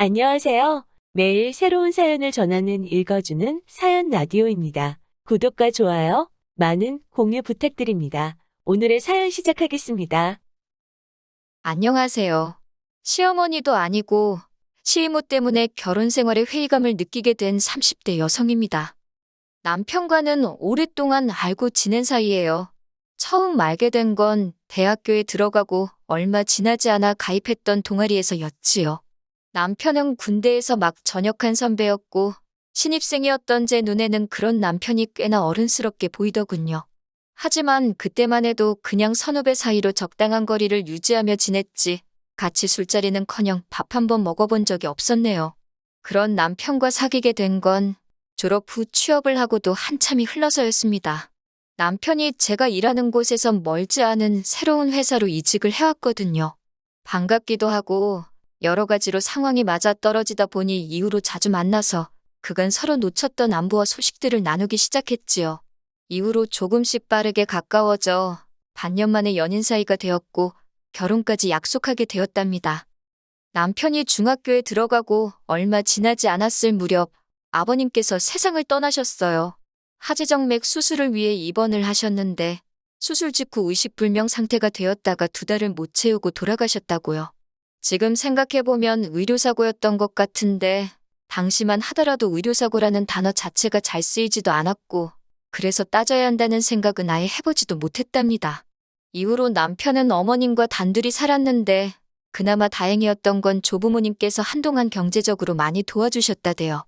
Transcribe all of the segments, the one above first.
안녕하세요. 매일 새로운 사연을 전하는 읽어주는 사연 라디오입니다. 구독과 좋아요, 많은 공유 부탁드립니다. 오늘의 사연 시작하겠습니다. 안녕하세요. 시어머니도 아니고 시이모 때문에 결혼 생활에 회의감을 느끼게 된 30대 여성입니다. 남편과는 오랫동안 알고 지낸 사이예요. 처음 알게 된 건 대학교에 들어가고 얼마 지나지 않아 가입했던 동아리에서였지요. 남편은 군대에서 막 전역한 선배였고 신입생이었던 제 눈에는 그런 남편이 꽤나 어른스럽게 보이더군요. 하지만 그때만 해도 그냥 선후배 사이로 적당한 거리를 유지하며 지냈지 같이 술자리는커녕 밥 한 번 먹어본 적이 없었네요. 그런 남편과 사귀게 된 건 졸업 후 취업을 하고도 한참이 흘러서였습니다. 남편이 제가 일하는 곳에서 멀지 않은 새로운 회사로 이직을 해왔거든요. 반갑기도 하고 여러 가지로 상황이 맞아떨어지다 보니 이후로 자주 만나서 그간 서로 놓쳤던 안부와 소식들을 나누기 시작했지요. 이후로 조금씩 빠르게 가까워져 반년 만에 연인 사이가 되었고 결혼까지 약속하게 되었답니다. 남편이 중학교에 들어가고 얼마 지나지 않았을 무렵 아버님께서 세상을 떠나셨어요. 하지정맥 수술을 위해 입원을 하셨는데 수술 직후 의식불명 상태가 되었다가 2달을 못 채우고 돌아가셨다고요. 지금 생각해보면 의료사고였던 것 같은데 당시만 하더라도 의료사고라는 단어 자체가 잘 쓰이지도 않았고 그래서 따져야 한다는 생각은 아예 해보지도 못했답니다. 이후로 남편은 어머님과 단둘이 살았는데 그나마 다행이었던 건 조부모님께서 한동안 경제적으로 많이 도와주셨다대요.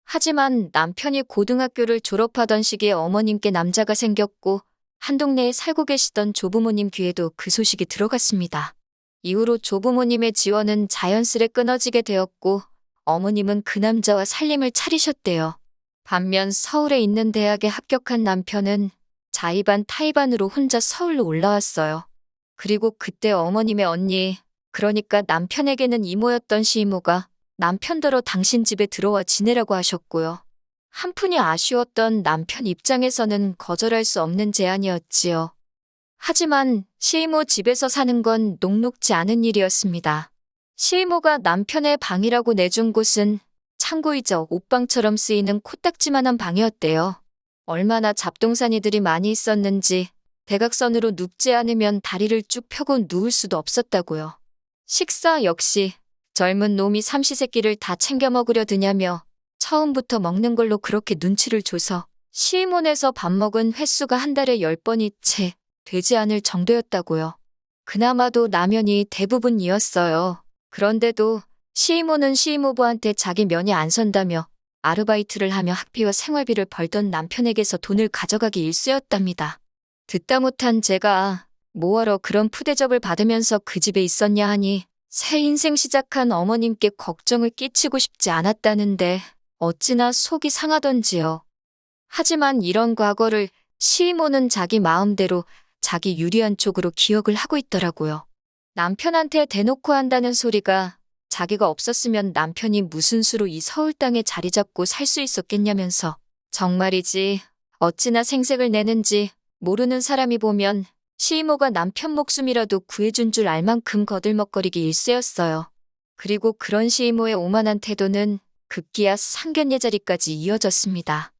하지만 남편이 고등학교를 졸업하던 시기에 어머님께 남자가 생겼고 한 동네에 살고 계시던 조부모님 귀에도 그 소식이 들어갔습니다. 이후로 조부모님의 지원은 자연스레 끊어지게 되었고 어머님은 그 남자와 살림을 차리셨대요. 반면 서울에 있는 대학에 합격한 남편은 자의반 타의반으로 혼자 서울로 올라왔어요. 그리고 그때 어머님의 언니, 그러니까 남편에게는 이모였던 시이모가 남편더러 당신 집에 들어와 지내라고 하셨고요. 한푼이 아쉬웠던 남편 입장에서는 거절할 수 없는 제안이었지요. 하지만 시이모 집에서 사는 건 녹록지 않은 일이었습니다. 시이모가 남편의 방이라고 내준 곳은 창고이자 옷방처럼 쓰이는 코딱지만한 방이었대요. 얼마나 잡동사니들이 많이 있었는지 대각선으로 눕지 않으면 다리를 쭉 펴고 누울 수도 없었다고요. 식사 역시 젊은 놈이 삼시세끼를 다 챙겨 먹으려 드냐며 처음부터 먹는 걸로 그렇게 눈치를 줘서 시이모네에서 밥 먹은 횟수가 한 달에 10번이 채 되지 않을 정도였다고요. 그나마도 라면이 대부분이었어요. 그런데도 시이모는 시이모부한테 자기 면이 안 선다며 아르바이트를 하며 학비와 생활비를 벌던 남편에게서 돈을 가져가기 일쑤였답니다. 듣다 못한 제가 뭐하러 그런 푸대접을 받으면서 그 집에 있었냐 하니 새 인생 시작한 어머님께 걱정을 끼치고 싶지 않았다는데 어찌나 속이 상하던지요. 하지만 이런 과거를 시이모는 자기 마음대로 자기 유리한 쪽으로 기억을 하고 있더라고요. 남편한테 대놓고 한다는 소리가 자기가 없었으면 남편이 무슨 수로 이 서울 땅에 자리 잡고 살 수 있었겠냐면서 정말이지 어찌나 생색을 내는지 모르는 사람이 보면 시이모가 남편 목숨이라도 구해준 줄 알 만큼 거들먹거리기 일쑤였어요. 그리고 그런 시이모의 오만한 태도는 급기야 상견례 자리까지 이어졌습니다.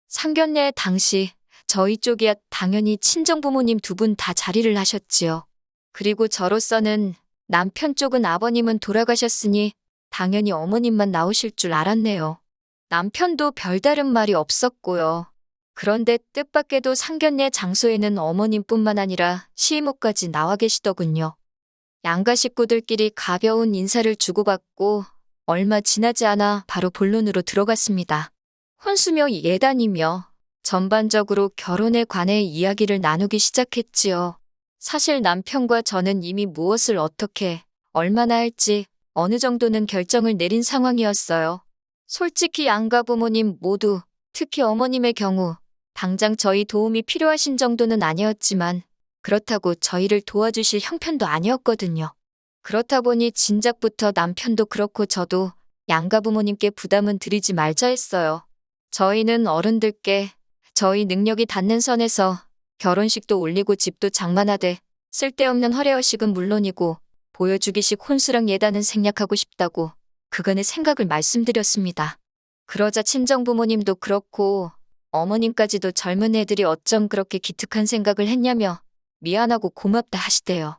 상견례 당시 저희 쪽이야 당연히 친정부모님 2분 다 자리를 하셨지요. 그리고 저로서는 남편 쪽은 아버님은 돌아가셨으니 당연히 어머님만 나오실 줄 알았네요. 남편도 별다른 말이 없었고요. 그런데 뜻밖에도 상견례 장소에는 어머님뿐만 아니라 시이모까지 나와 계시더군요. 양가 식구들끼리 가벼운 인사를 주고받고 얼마 지나지 않아 바로 본론으로 들어갔습니다. 혼수며 예단이며 전반적으로 결혼에 관해 이야기를 나누기 시작했지요. 사실 남편과 저는 이미 무엇을 어떻게, 얼마나 할지 어느 정도는 결정을 내린 상황이었어요. 솔직히 양가 부모님 모두, 특히 어머님의 경우 당장 저희 도움이 필요하신 정도는 아니었지만 그렇다고 저희를 도와주실 형편도 아니었거든요. 그렇다 보니 진작부터 남편도 그렇고 저도 양가 부모님께 부담은 드리지 말자 했어요. 저희는 어른들께 저희 능력이 닿는 선에서 결혼식도 올리고 집도 장만하되 쓸데없는 허례허식은 물론이고 보여주기식 혼수랑 예단은 생략하고 싶다고 그간의 생각을 말씀드렸습니다. 그러자 친정부모님도 그렇고 어머님까지도 젊은 애들이 어쩜 그렇게 기특한 생각을 했냐며 미안하고 고맙다 하시대요.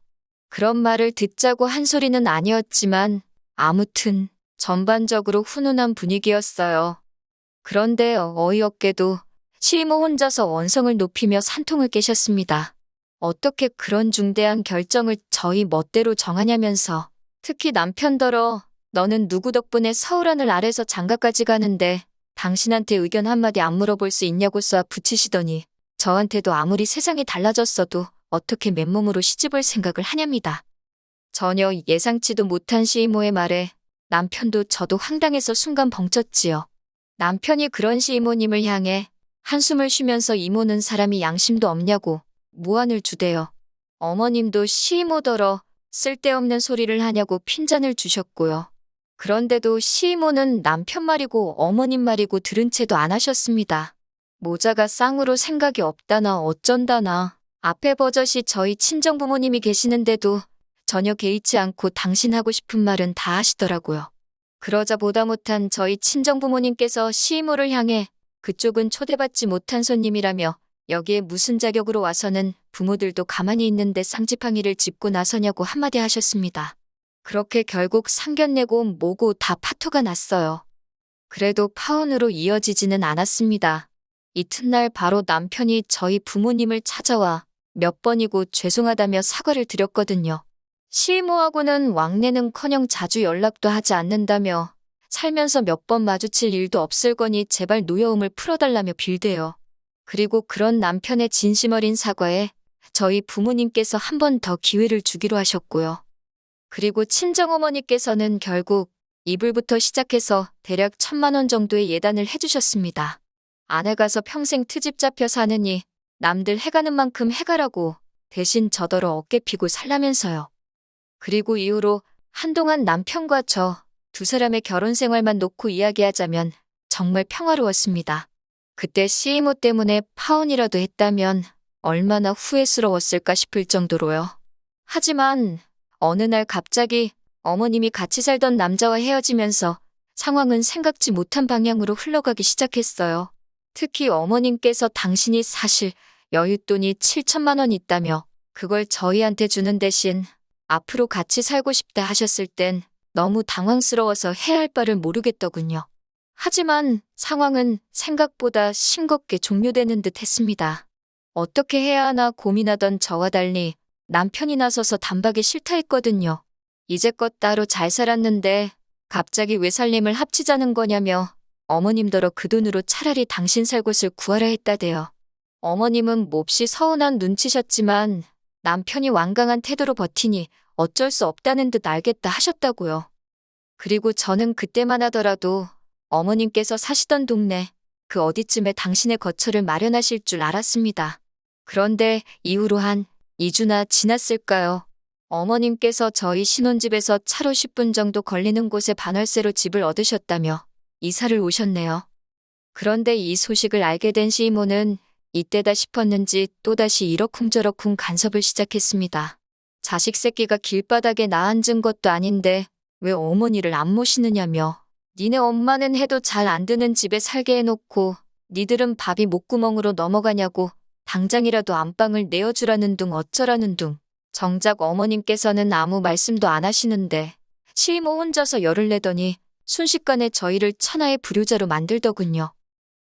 그런 말을 듣자고 한 소리는 아니었지만 아무튼 전반적으로 훈훈한 분위기였어요. 그런데 어이없게도 시모 혼자서 원성을 높이며 산통을 깨셨습니다. 어떻게 그런 중대한 결정을 저희 멋대로 정하냐면서 특히 남편더러 너는 누구 덕분에 서울하늘 아래서 장가까지 가는데 당신한테 의견 한마디 안 물어볼 수 있냐고 쏘아 붙이시더니 저한테도 아무리 세상이 달라졌어도 어떻게 맨몸으로 시집올 생각을 하냐입니다. 전혀 예상치도 못한 시이모의 말에 남편도 저도 황당해서 순간 벙쪘지요. 남편이 그런 시이모님을 향해 한숨을 쉬면서 이모는 사람이 양심도 없냐고 무안을 주대요. 어머님도 시이모더러 쓸데없는 소리를 하냐고 핀잔을 주셨고요. 그런데도 시이모는 남편 말이고 어머님 말이고 들은 채도 안 하셨습니다. 모자가 쌍으로 생각이 없다나 어쩐다나 앞에 버젓이 저희 친정부모님이 계시는데도 전혀 개의치 않고 당신 하고 싶은 말은 다 하시더라고요. 그러자 보다 못한 저희 친정부모님께서 시이모를 향해 그쪽은 초대받지 못한 손님이라며 여기에 무슨 자격으로 와서는 부모들도 가만히 있는데 쌍지팡이를 짚고 나서냐고 한마디 하셨습니다. 그렇게 결국 상견례고 뭐고 다 파토가 났어요. 그래도 파혼으로 이어지지는 않았습니다. 이튿날 바로 남편이 저희 부모님을 찾아와 몇 번이고 죄송하다며 사과를 드렸거든요. 시이모하고는 왕래는커녕 자주 연락도 하지 않는다며 살면서 몇 번 마주칠 일도 없을 거니 제발 노여움을 풀어달라며 빌대요. 그리고 그런 남편의 진심 어린 사과에 저희 부모님께서 한 번 더 기회를 주기로 하셨고요. 그리고 친정어머니께서는 결국 이불부터 시작해서 대략 1,000만 원 정도의 예단을 해주셨습니다. 아내 가서 평생 트집 잡혀 사느니 남들 해가는 만큼 해가라고 대신 저더러 어깨 피고 살라면서요. 그리고 이후로 한동안 남편과 저 두 사람의 결혼 생활만 놓고 이야기하자면 정말 평화로웠습니다. 그때 시이모 때문에 파혼이라도 했다면 얼마나 후회스러웠을까 싶을 정도로요. 하지만 어느 날 갑자기 어머님이 같이 살던 남자와 헤어지면서 상황은 생각지 못한 방향으로 흘러가기 시작했어요. 특히 어머님께서 당신이 사실 여윳돈이 7천만 원 있다며 그걸 저희한테 주는 대신 앞으로 같이 살고 싶다 하셨을 땐 너무 당황스러워서 해야 할 바를 모르겠더군요. 하지만 상황은 생각보다 싱겁게 종료되는 듯 했습니다. 어떻게 해야 하나 고민하던 저와 달리 남편이 나서서 단박에 싫다 했거든요. 이제껏 따로 잘 살았는데 갑자기 왜 살림을 합치자는 거냐며 어머님더러 그 돈으로 차라리 당신 살 곳을 구하라 했다대요. 어머님은 몹시 서운한 눈치셨지만 남편이 완강한 태도로 버티니 어쩔 수 없다는 듯 알겠다 하셨다고요. 그리고 저는 그때만 하더라도 어머님께서 사시던 동네 그 어디쯤에 당신의 거처를 마련하실 줄 알았습니다. 그런데 이후로 한 2주나 지났을까요? 어머님께서 저희 신혼집에서 차로 10분 정도 걸리는 곳에 반월세로 집을 얻으셨다며 이사를 오셨네요. 그런데 이 소식을 알게 된 시이모는 이때다 싶었는지 또다시 이러쿵저러쿵 간섭을 시작했습니다. 자식 새끼가 길바닥에 나앉은 것도 아닌데 왜 어머니를 안 모시느냐며 니네 엄마는 해도 잘 안 드는 집에 살게 해놓고 니들은 밥이 목구멍으로 넘어가냐고 당장이라도 안방을 내어주라는 둥 어쩌라는 둥. 정작 어머님께서는 아무 말씀도 안 하시는데 시이모 혼자서 열을 내더니 순식간에 저희를 천하의 불효자로 만들더군요.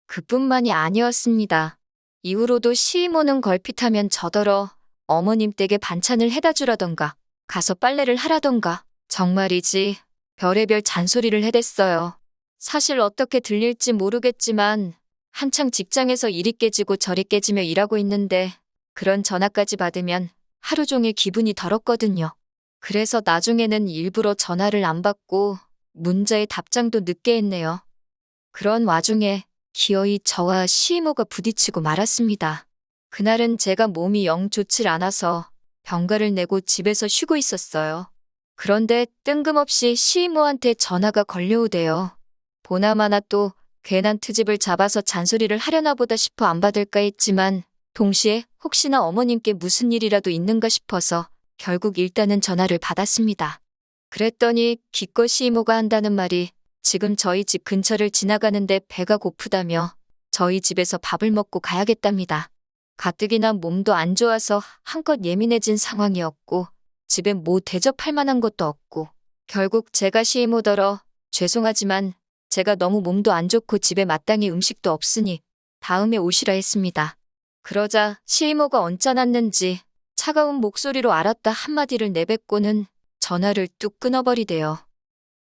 그뿐만이 아니었습니다. 이후로도 시이모는 걸핏하면 저더러 어머님 댁에 반찬을 해다 주라던가 가서 빨래를 하라던가 정말이지 별의별 잔소리를 해댔어요. 사실 어떻게 들릴지 모르겠지만 한창 직장에서 이리 깨지고 저리 깨지며 일하고 있는데 그런 전화까지 받으면 하루 종일 기분이 더럽거든요. 그래서 나중에는 일부러 전화를 안 받고 문자에 답장도 늦게 했네요. 그런 와중에 기어이 저와 시이모가 부딪히고 말았습니다. 그날은 제가 몸이 영 좋질 않아서 병가를 내고 집에서 쉬고 있었어요. 그런데 뜬금없이 시이모한테 전화가 걸려오대요. 보나마나 또 괜한 트집을 잡아서 잔소리를 하려나 보다 싶어 안 받을까 했지만 동시에 혹시나 어머님께 무슨 일이라도 있는가 싶어서 결국 일단은 전화를 받았습니다. 그랬더니 기껏 시이모가 한다는 말이 지금 저희 집 근처를 지나가는데 배가 고프다며 저희 집에서 밥을 먹고 가야겠답니다. 가뜩이나 몸도 안 좋아서 한껏 예민해진 상황이었고 집에 뭐 대접할 만한 것도 없고 결국 제가 시이모더러 죄송하지만 제가 너무 몸도 안 좋고 집에 마땅히 음식도 없으니 다음에 오시라 했습니다. 그러자 시이모가 언짢았는지 차가운 목소리로 알았다 한마디를 내뱉고는 전화를 뚝 끊어버리대요.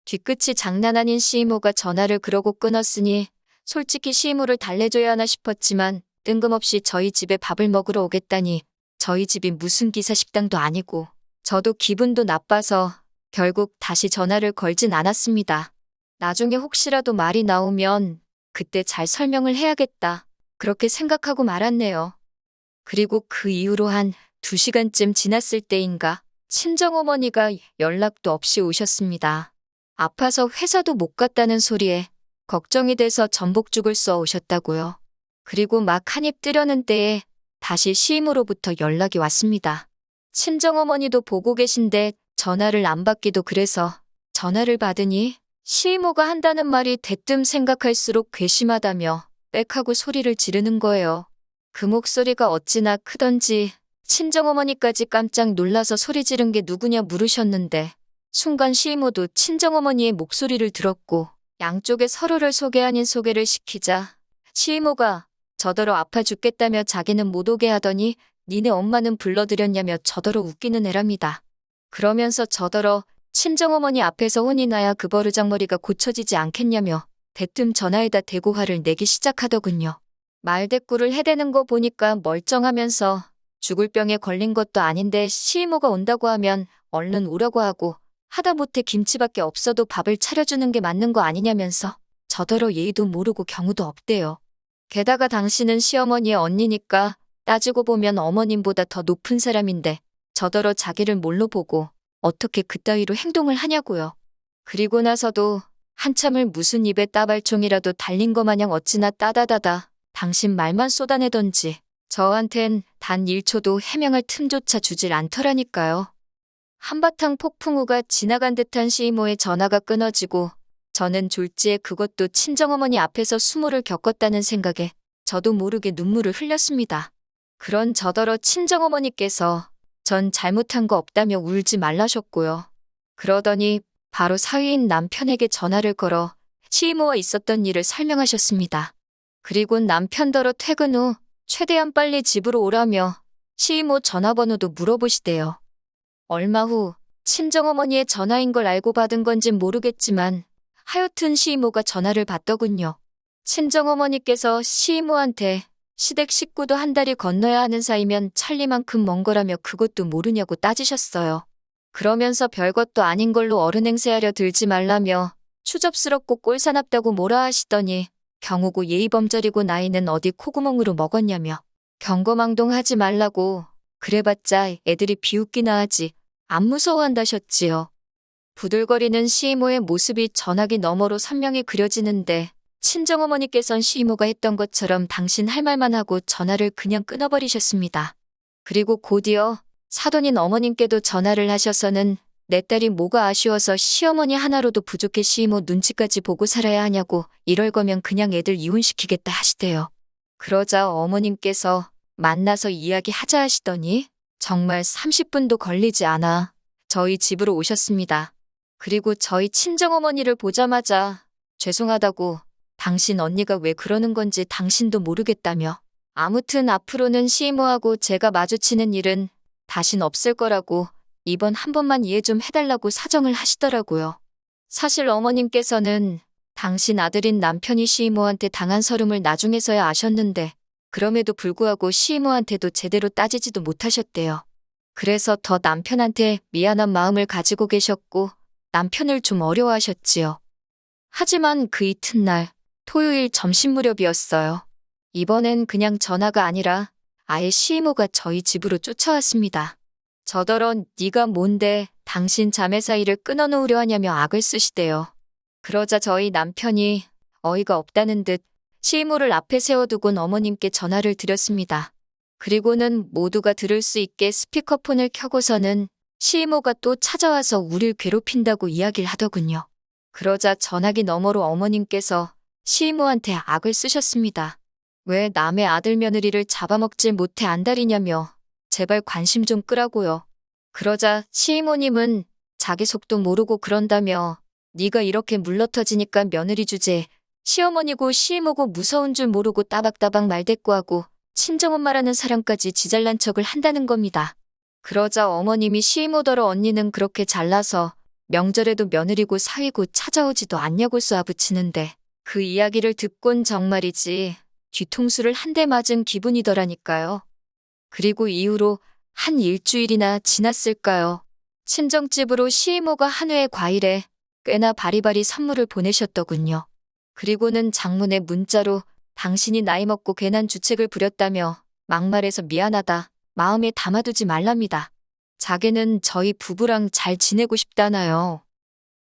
뒤끝이 장난 아닌 시이모가 전화를 그러고 끊었으니 솔직히 시이모를 달래줘야 하나 싶었지만 뜬금없이 저희 집에 밥을 먹으러 오겠다니 저희 집이 무슨 기사식당도 아니고 저도 기분도 나빠서 결국 다시 전화를 걸진 않았습니다. 나중에 혹시라도 말이 나오면 그때 잘 설명을 해야겠다. 그렇게 생각하고 말았네요. 그리고 그 이후로 한 2시간쯤 지났을 때인가 친정어머니가 연락도 없이 오셨습니다. 아파서 회사도 못 갔다는 소리에 걱정이 돼서 전복죽을 써 오셨다고요. 그리고 막 한 입 뜨려는 때에 다시 시임으로부터 연락이 왔습니다. 친정어머니도 보고 계신데 전화를 안 받기도 그래서 전화를 받으니 시이모가 한다는 말이 대뜸 생각할수록 괘씸하다며 빽하고 소리를 지르는 거예요. 그 목소리가 어찌나 크던지 친정어머니까지 깜짝 놀라서 소리 지른 게 누구냐 물으셨는데 순간 시이모도 친정어머니의 목소리를 들었고 양쪽에 서로를 소개 아닌 소개를 시키자 시이모가 저더러 아파 죽겠다며 자기는 못 오게 하더니 니네 엄마는 불러들였냐며 저더러 웃기는 애랍니다. 그러면서 저더러 친정어머니 앞에서 혼이 나야 그 버르장머리가 고쳐지지 않겠냐며 대뜸 전화에다 대고 화를 내기 시작하더군요. 말대꾸를 해대는 거 보니까 멀쩡하면서 죽을 병에 걸린 것도 아닌데 시이모가 온다고 하면 얼른 오라고 하고 하다못해 김치밖에 없어도 밥을 차려주는 게 맞는 거 아니냐면서 저더러 예의도 모르고 경우도 없대요. 게다가 당신은 시어머니의 언니니까 따지고 보면 어머님보다 더 높은 사람인데 저더러 자기를 뭘로 보고 어떻게 그따위로 행동을 하냐고요. 그리고 나서도 한참을 무슨 입에 따발총이라도 달린 거 마냥 어찌나 따다다다 당신 말만 쏟아내던지 저한텐 단 1초도 해명할 틈조차 주질 않더라니까요. 한바탕 폭풍우가 지나간 듯한 시이모의 전화가 끊어지고 저는 졸지에 그것도 친정어머니 앞에서 수모를 겪었다는 생각에 저도 모르게 눈물을 흘렸습니다. 그런 저더러 친정어머니께서 전 잘못한 거 없다며 울지 말라셨고요. 그러더니 바로 사위인 남편에게 전화를 걸어 시이모와 있었던 일을 설명하셨습니다. 그리고 남편더러 퇴근 후 최대한 빨리 집으로 오라며 시이모 전화번호도 물어보시대요. 얼마 후 친정어머니의 전화인 걸 알고 받은 건진 모르겠지만 하여튼 시이모가 전화를 받더군요. 친정어머니께서 시이모한테 시댁 식구도 한 달이 건너야 하는 사이면 천리만큼 먼 거라며 그것도 모르냐고 따지셨어요. 그러면서 별것도 아닌 걸로 어른 행세하려 들지 말라며 추접스럽고 꼴사납다고 뭐라 하시더니 경우고 예의범절이고 나이는 어디 콧구멍으로 먹었냐며 경거망동하지 말라고 그래봤자 애들이 비웃기나 하지 안 무서워한다셨지요. 부들거리는 시이모의 모습이 전화기 너머로 선명히 그려지는데 친정어머니께선 시이모가 했던 것처럼 당신 할 말만 하고 전화를 그냥 끊어버리셨습니다. 그리고 곧이어 사돈인 어머님께도 전화를 하셔서는 내 딸이 뭐가 아쉬워서 시어머니 하나로도 부족해 시이모 눈치까지 보고 살아야 하냐고 이럴 거면 그냥 애들 이혼시키겠다 하시대요. 그러자 어머님께서 만나서 이야기하자 하시더니 정말 30분도 걸리지 않아 저희 집으로 오셨습니다. 그리고 저희 친정어머니를 보자마자 죄송하다고 당신 언니가 왜 그러는 건지 당신도 모르겠다며 아무튼 앞으로는 시이모하고 제가 마주치는 일은 다신 없을 거라고 이번 한 번만 이해 좀 해달라고 사정을 하시더라고요. 사실 어머님께서는 당신 아들인 남편이 시이모한테 당한 서름을 나중에서야 아셨는데 그럼에도 불구하고 시이모한테도 제대로 따지지도 못하셨대요. 그래서 더 남편한테 미안한 마음을 가지고 계셨고 남편을 좀 어려워하셨지요. 하지만 그 이튿날 토요일 점심 무렵이었어요. 이번엔 그냥 전화가 아니라 아예 시이모가 저희 집으로 쫓아왔습니다. 저더러 네가 뭔데 당신 자매 사이를 끊어놓으려 하냐며 악을 쓰시대요. 그러자 저희 남편이 어이가 없다는 듯 시이모를 앞에 세워두곤 어머님께 전화를 드렸습니다. 그리고는 모두가 들을 수 있게 스피커폰을 켜고서는 시이모가 또 찾아와서 우릴 괴롭힌다고 이야기를 하더군요. 그러자 전화기 너머로 어머님께서 시이모한테 악을 쓰셨습니다. 왜 남의 아들 며느리를 잡아먹질 못해 안달이냐며 제발 관심 좀 끄라고요. 그러자 시이모님은 자기 속도 모르고 그런다며 네가 이렇게 물러터지니까 며느리 주제 시어머니고 시이모고 무서운 줄 모르고 따박따박 말대꾸하고 친정엄마라는 사람까지 지잘난 척을 한다는 겁니다. 그러자 어머님이 시이모더러 언니는 그렇게 잘나서 명절에도 며느리고 사위고 찾아오지도 않냐고 쏘아붙이는데 그 이야기를 듣곤 정말이지 뒤통수를 한 대 맞은 기분이더라니까요. 그리고 이후로 한 일주일이나 지났을까요? 친정집으로 시이모가 한 회의 과일에 꽤나 바리바리 선물을 보내셨더군요. 그리고는 장문의 문자로 당신이 나이 먹고 괜한 주책을 부렸다며 막말해서 미안하다. 마음에 담아두지 말랍니다. 자기는 저희 부부랑 잘 지내고 싶다나요.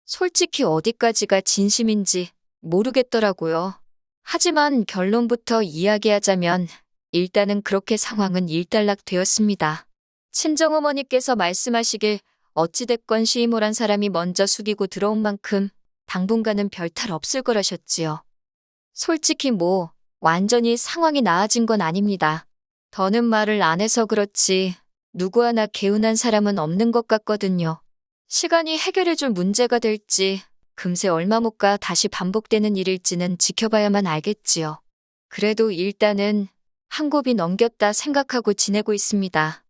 솔직히 어디까지가 진심인지 모르겠더라고요. 하지만 결론부터 이야기하자면 일단은 그렇게 상황은 일단락 되었습니다. 친정어머니께서 말씀하시길 어찌됐건 시이모란 사람이 먼저 숙이고 들어온 만큼 당분간은 별 탈 없을 거라셨지요. 솔직히 완전히 상황이 나아진 건 아닙니다. 더는 말을 안 해서 그렇지 누구 하나 개운한 사람은 없는 것 같거든요. 시간이 해결해줄 문제가 될지 금세 얼마 못 가 다시 반복되는 일일지는 지켜봐야만 알겠지요. 그래도 일단은 한 곱이 넘겼다 생각하고 지내고 있습니다.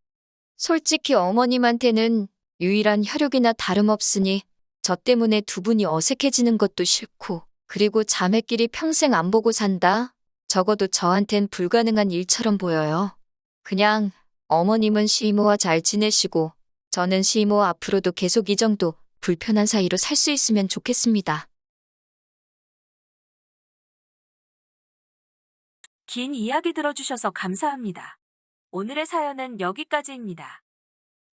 솔직히 어머님한테는 유일한 혈육이나 다름없으니 저 때문에 두 분이 어색해지는 것도 싫고 그리고 자매끼리 평생 안 보고 산다? 적어도 저한텐 불가능한 일처럼 보여요. 그냥 어머님은 시이모와 잘 지내시고 저는 시이모 앞으로도 계속 이 정도 불편한 사이로 살 수 있으면 좋겠습니다. 긴 이야기 들어주셔서 감사합니다. 오늘의 사연은 여기까지입니다.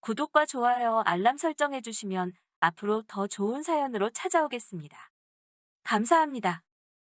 구독과 좋아요, 알람 설정해주시면 앞으로 더 좋은 사연으로 찾아오겠습니다. 감사합니다.